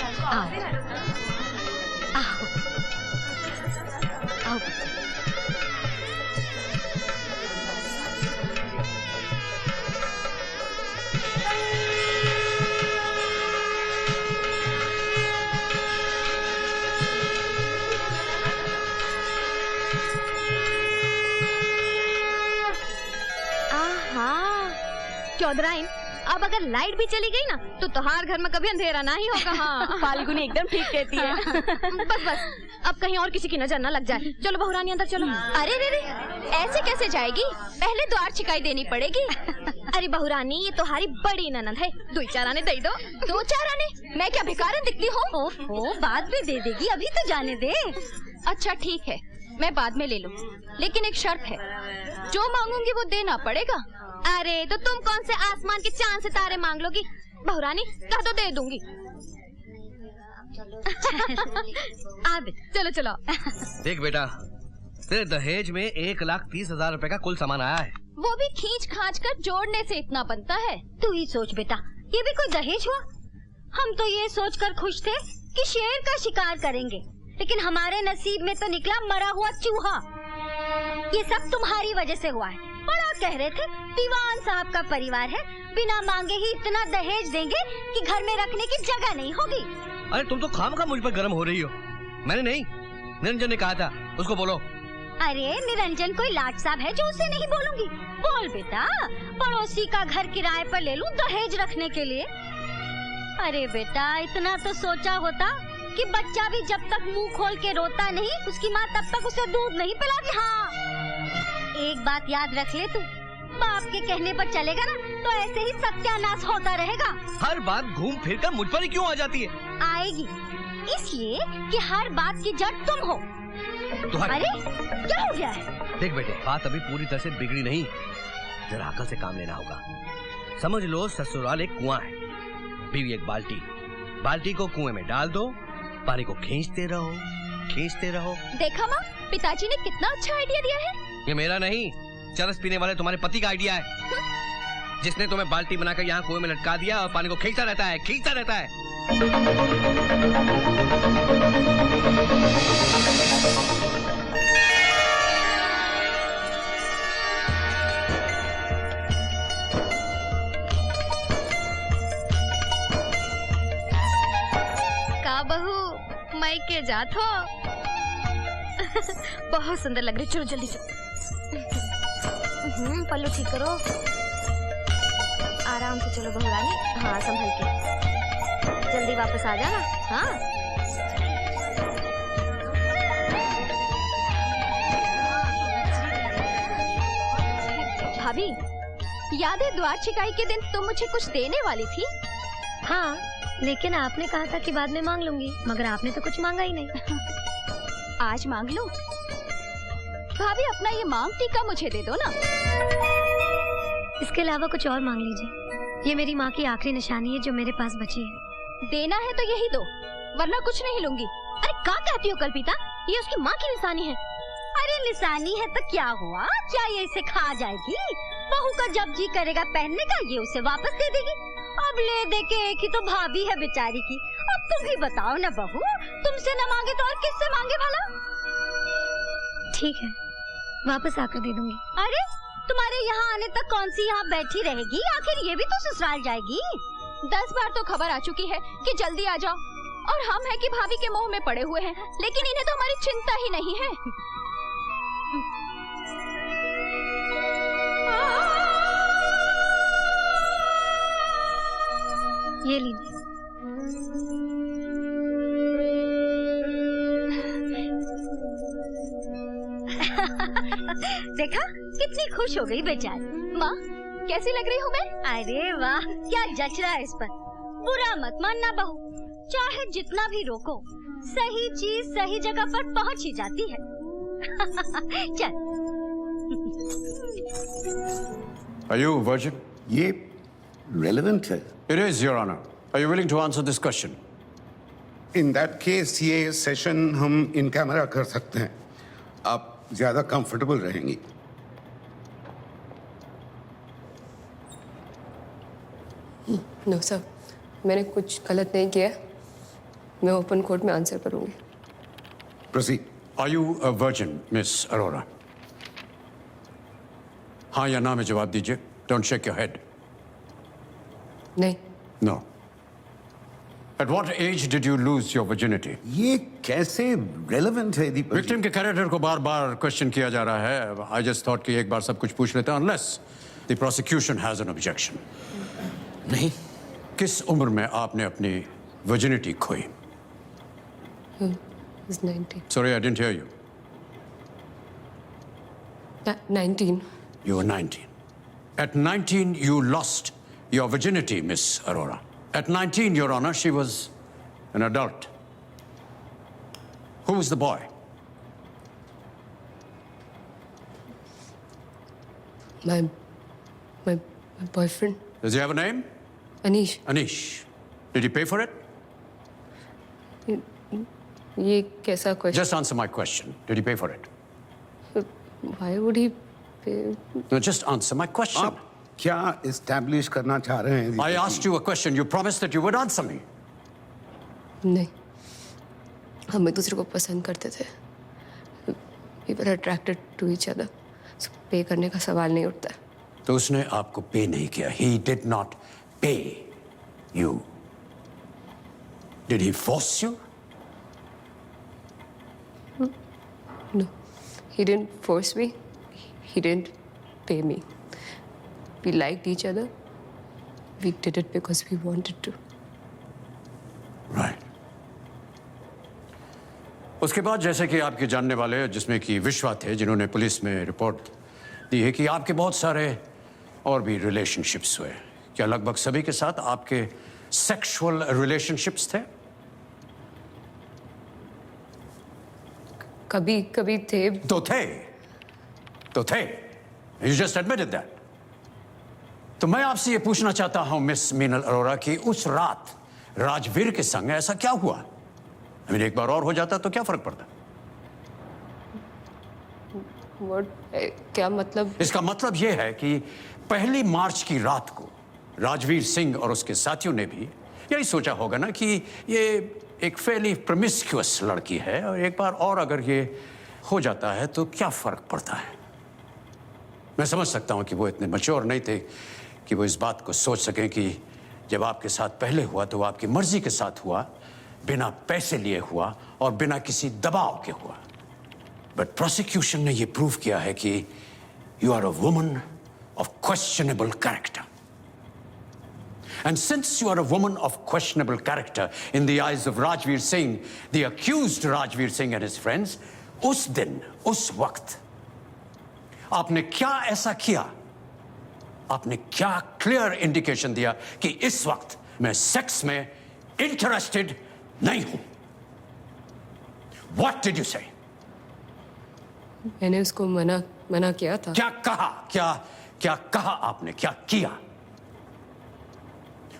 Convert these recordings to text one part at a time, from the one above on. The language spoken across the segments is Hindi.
आओ आओ आओ। चौधराइन, अब अगर लाइट भी चली गई ना तो तुम्हारे घर में कभी अंधेरा ना ही होगा। हाँ। फाल्गुनी एकदम ठीक कहती है। बस बस, अब कहीं और किसी की नजर ना लग जाए। चलो बहू रानी अंदर चलो। अरे रे रे, ऐसे कैसे जाएगी? पहले द्वार छिकाई देनी पड़ेगी। अरे बहू रानी, ये तुम्हारी बड़ी ननद है, 2-4 आने दे दो। 2-4 आने? मैं क्या भिखारन दिखती हूँ? ओहो, बाद में दे देगी, अभी तो जाने दे। अच्छा ठीक है, मैं बाद में ले लूँ, लेकिन एक शर्त है, जो मांगूंगी वो देना पड़ेगा। अरे तो तुम कौन से आसमान के चांद सितारे मांग लोगी? बहू रानी कह तो दे दूंगी। अब चलो चलो। देख बेटा, तेरे दहेज में 1,30,000 रुपए का कुल सामान आया है। वो भी खींच खांच कर जोड़ने से इतना बनता है। तू ही सोच बेटा, ये भी कोई दहेज हुआ? हम तो ये सोचकर खुश थे कि शेर का शिकार करेंगे, लेकिन हमारे नसीब में तो निकला मरा हुआ चूहा। ये सब तुम्हारी वजह से हुआ है। बड़ा कह रहे थे दीवान साहब का परिवार है, बिना मांगे ही इतना दहेज देंगे कि घर में रखने की जगह नहीं होगी। अरे तुम तो खामखा मुझ पर गर्म हो रही हो। मैंने नहीं, निरंजन ने कहा था, उसको बोलो। अरे निरंजन कोई लाट साहब है जो उसे नहीं बोलूंगी? बोल बेटा, पड़ोसी का घर किराए पर ले लूं दहेज रखने के लिए? अरे बेटा, इतना तो सोचा होता कि बच्चा भी जब तक मुंह खोल के रोता नहीं, उसकी माँ तब तक उसे दूध नहीं पिलाती। हाँ, एक बात याद रख ले, तू बाप के कहने पर चलेगा ना तो ऐसे ही सत्यानाश होता रहेगा। हर बात घूम फिर कर मुझ पर ही क्यों आ जाती है? आएगी, इसलिए कि हर बात की जड़ तुम हो। अरे क्या हो गया है? देख बेटे, बात अभी पूरी तरह से बिगड़ी नहीं, जरा अकल से काम लेना होगा। समझ लो ससुराल एक कुआं है, बीवी एक बाल्टी। बाल्टी को कुएं में डाल दो, पानी को खींचते रहो, खींचते रहो। देखा माँ, पिताजी ने कितना अच्छा आइडिया दिया है। ये मेरा नहीं, चरस पीने वाले तुम्हारे पति का आइडिया है, जिसने तुम्हें बाल्टी बनाकर यहाँ कुएं में लटका दिया और पानी को खींचता रहता है, खींचता रहता है। का बहू मायके जात हो? बहुत सुंदर लग रही, चलो जल्दी चलो। पल्लू ठीक करो, आराम से चलो बहू रानी। हाँ संभल के, जल्दी वापस आ जाना। हाँ भाभी, याद है द्वार छिकाई के दिन तुम मुझे कुछ देने वाली थी? हाँ, लेकिन आपने कहा था कि बाद में मांग लूंगी, मगर आपने तो कुछ मांगा ही नहीं। आज मांग लो भाभी, अपना ये मांग टीका मुझे दे दो ना। इसके अलावा कुछ और मांग लीजिए, ये मेरी माँ की आखिरी निशानी है जो मेरे पास बची है। देना है तो यही दो, वरना कुछ नहीं लूंगी। अरे क्या कहती हो कल्पिता, ये उसकी माँ की निशानी है। अरे निशानी है तो क्या हुआ, क्या ये इसे खा जाएगी? बहू का जब जी करेगा पहनने का, ये उसे वापस दे देगी। अब ले दे के एक ही तो भाभी है बेचारी की। अब तुम ही बताओ ना बहू, तुमसे न मांगे तो और किससे मांगे भला? ठीक है, वापस आकर दे दूंगी। अरे तुम्हारे यहाँ आने तक कौन सी यहाँ बैठी रहेगी? आखिर ये भी तो ससुराल जाएगी। 10 बार तो खबर आ चुकी है कि जल्दी आ जाओ, और हम है कि भाभी के मोह में पड़े हुए हैं, लेकिन इन्हें तो हमारी चिंता ही नहीं है। ये लीजिए। देखा कितनी खुश हो गई बेचारी। माँ, कैसी लग रही हूँ मैं? अरे वाह, क्या जच रहा है इस पर। बुरा मत मानना बहू, चाहे जितना भी रोको, सही चीज सही जगह पर पहुँच ही जाती है। चल। Are you a virgin? ये relevant है। It is, Your Honor. Are you willing to answer this question? In that case ये सेशन हम इन कैमरा कर सकते हैं, आप ज्यादा कंफर्टेबल रहेंगी। नो सर, मैंने कुछ गलत नहीं किया। मैं ओपन कोर्ट में आंसर करूंगी। Proceed. Are you a virgin, Miss Arora? हाँ या ना में जवाब दीजिए. Don't shake your head. नहीं। No. At what age did you lose your virginity? ये कैसे relevant है दीपक? विक्टिम के कैरेक्टर को बार-बार क्वेश्चन किया जा रहा है. I just thought कि एक बार सब कुछ पूछ लेते हैं, unless the prosecution has an objection. नहीं, किस उम्र में आपने अपनी virginity खोई? He's 19. Sorry, I didn't hear you. 19. You were 19. At 19, you lost your virginity, Miss Arora. At 19, Your Honor, she was an adult. Who was the boy? My boyfriend, Does he have a name? Anish. Anish. Did he pay for it? ये कैसा question? Just answer my question. Did he pay for it? Why would he pay? No, just answer my question. आप क्या establish करना चाह रहे हैं? I asked you a question. You promised that you would answer me. नहीं, हम एक दूसरे को पसंद करते थे। We were attracted to each other. So पे करने का सवाल नहीं उठता है। तो उसने आपको पे नहीं किया. He did not pay you. Did he force you? No, he didn't force me. He didn't pay me. We liked each other. We did it because we wanted to. Right. उसके बाद जैसे कि आपके जानने वाले जिसमें कि विश्वा थे जिन्होंने पुलिस में रिपोर्ट दी है कि आपके बहुत सारे और भी रिलेशनशिप्स हुए. क्या लगभग सभी के साथ आपके सेक्सुअल रिलेशनशिप्स थे? कभी कभी थे. तो थे. You just admitted that. तो मैं आपसे ये पूछना चाहता हूं मिस मीनल अरोरा कि उस रात राजवीर के संग ऐसा क्या हुआ? एक बार और हो जाता तो क्या फर्क पड़ता? क्या मतलब? इसका मतलब यह है कि 1 मार्च की रात को राजवीर सिंह और उसके साथियों ने भी यही सोचा होगा ना कि ये एक फेली प्रोमिस्क्यूअस लड़की है और एक बार और अगर ये हो जाता है तो क्या फर्क पड़ता है? मैं समझ सकता हूं कि वो इतने मैच्योर नहीं थे कि वो इस बात को सोच सकें कि जब आपके साथ पहले हुआ तो वो आपकी मर्जी के साथ हुआ, बिना पैसे लिए हुआ और बिना किसी दबाव के हुआ. बट प्रोसिक्यूशन ने ये प्रूव किया है कि you are a woman of questionable character. And since you are a woman of questionable character in the eyes of Rajveer Singh, the accused Rajveer Singh and his friends, उस दिन, उस वक्त आपने क्या ऐसा किया? आपने क्या क्लियर इंडिकेशन दिया कि इस वक्त मैं सेक्स में इंटरेस्टेड नहीं हूं? What did you say? मैंने उसको मना किया था. क्या कहा? क्या कहा आपने? क्या किया?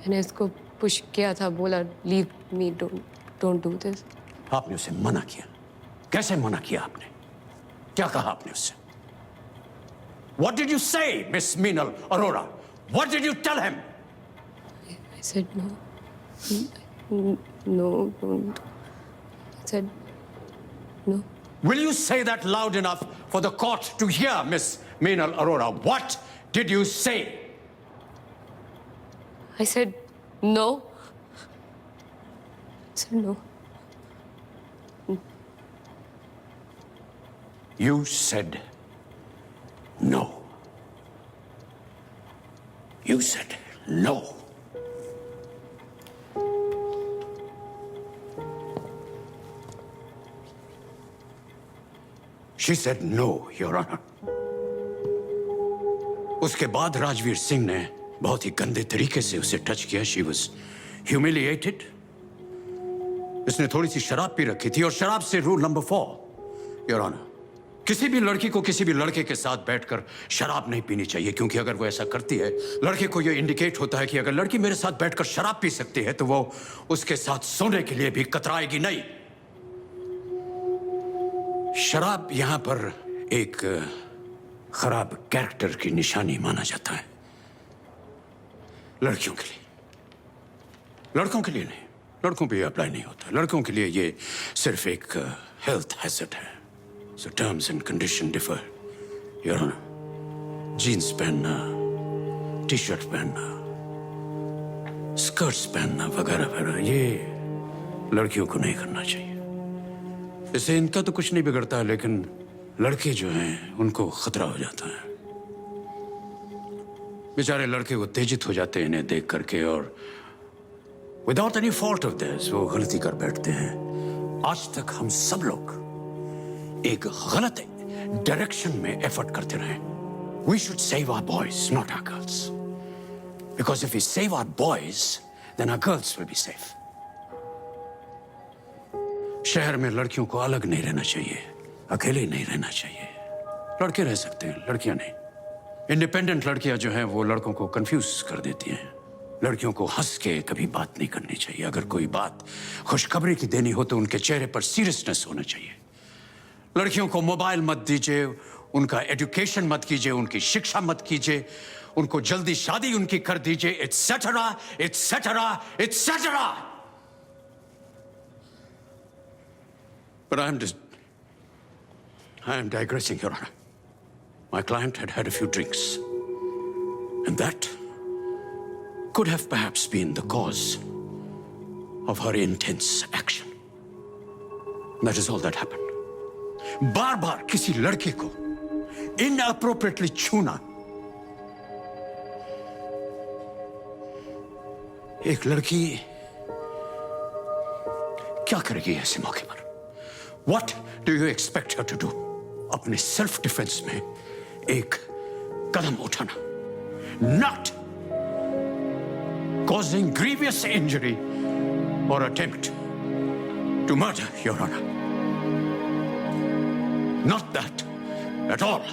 मैंने उसको पुश किया था, बोला leave me, don't do this. आपने उसे मना किया? कैसे मना किया आपने? क्या कहा आपने उससे? What did you say, Miss Meenal Arora? What did you tell him? I said no. No, don't. I said no. Will you say that loud enough for the court to hear, Miss Meenal Arora? What did you say? I said no. I said no. You said no. You said no. She said no, Your Honor. उसके बाद राजवीर सिंह ने बहुत ही गंदे तरीके से उसे टच किया. She was humiliated. उसने थोड़ी सी शराब पी रखी थी और शराब से रूल नंबर 4, Your Honor, किसी भी लड़की को किसी भी लड़के के साथ बैठकर शराब नहीं पीनी चाहिए, क्योंकि अगर वो ऐसा करती है लड़के को ये इंडिकेट होता है कि अगर लड़की मेरे साथ बैठकर शराब पी सकती है तो वो उसके साथ सोने के लिए भी कतराएगी नहीं. शराब यहां पर एक खराब कैरेक्टर की निशानी माना जाता है. लड़कियों के लिए, लड़कों के लिए नहीं. लड़कों पे अप्लाई नहीं होता। लड़कों के लिए ये सिर्फ एक हेल्थ हैजर्ड है। So terms and condition differ. Your honour, jeans पहनना, टी शर्ट पहनना, स्कर्ट्स पहनना वगैरह वगैरह ये लड़कियों को नहीं करना चाहिए। इससे इनका तो कुछ नहीं बिगड़ता, लेकिन लड़के जो हैं उनको खतरा हो जाता है। बेचारे लड़के उत्तेजित हो जाते हैं इन्हें देख करके, और without any fault of this वो गलती कर बैठते हैं। आज तक हम सब लोग एक गलत डायरेक्शन में एफर्ट करते रहे। We should save our boys, not our girls, because if we save our boys then our girls will be safe. शहर में लड़कियों को अलग नहीं रहना चाहिए, अकेले नहीं रहना चाहिए। लड़के रह सकते हैं, लड़कियां नहीं। इंडिपेंडेंट लड़कियां जो हैं वो लड़कों को कंफ्यूज कर देती हैं। लड़कियों को हंस के कभी बात नहीं करनी चाहिए। अगर कोई बात खुशखबरी की देनी हो तो उनके चेहरे पर सीरियसनेस होना चाहिए। लड़कियों को मोबाइल मत दीजिए, उनका एजुकेशन मत कीजिए, उनकी शिक्षा मत कीजिए, उनको जल्दी शादी उनकी कर दीजिए, etcetera etcetera etcetera. But I am digressing, Your Honor. My client had had a few drinks, and that could have perhaps been the cause of her intense action. That is all that happened. बार-बार किसी लड़के को inappropriately छूना एक लड़की क्या करेगी ऐसे मौके पर? What do you expect her to do? अपने सेल्फ डिफेंस में एक कदम उठाना, not causing grievous injury or attempt to murder, Your Honor. Not that at all.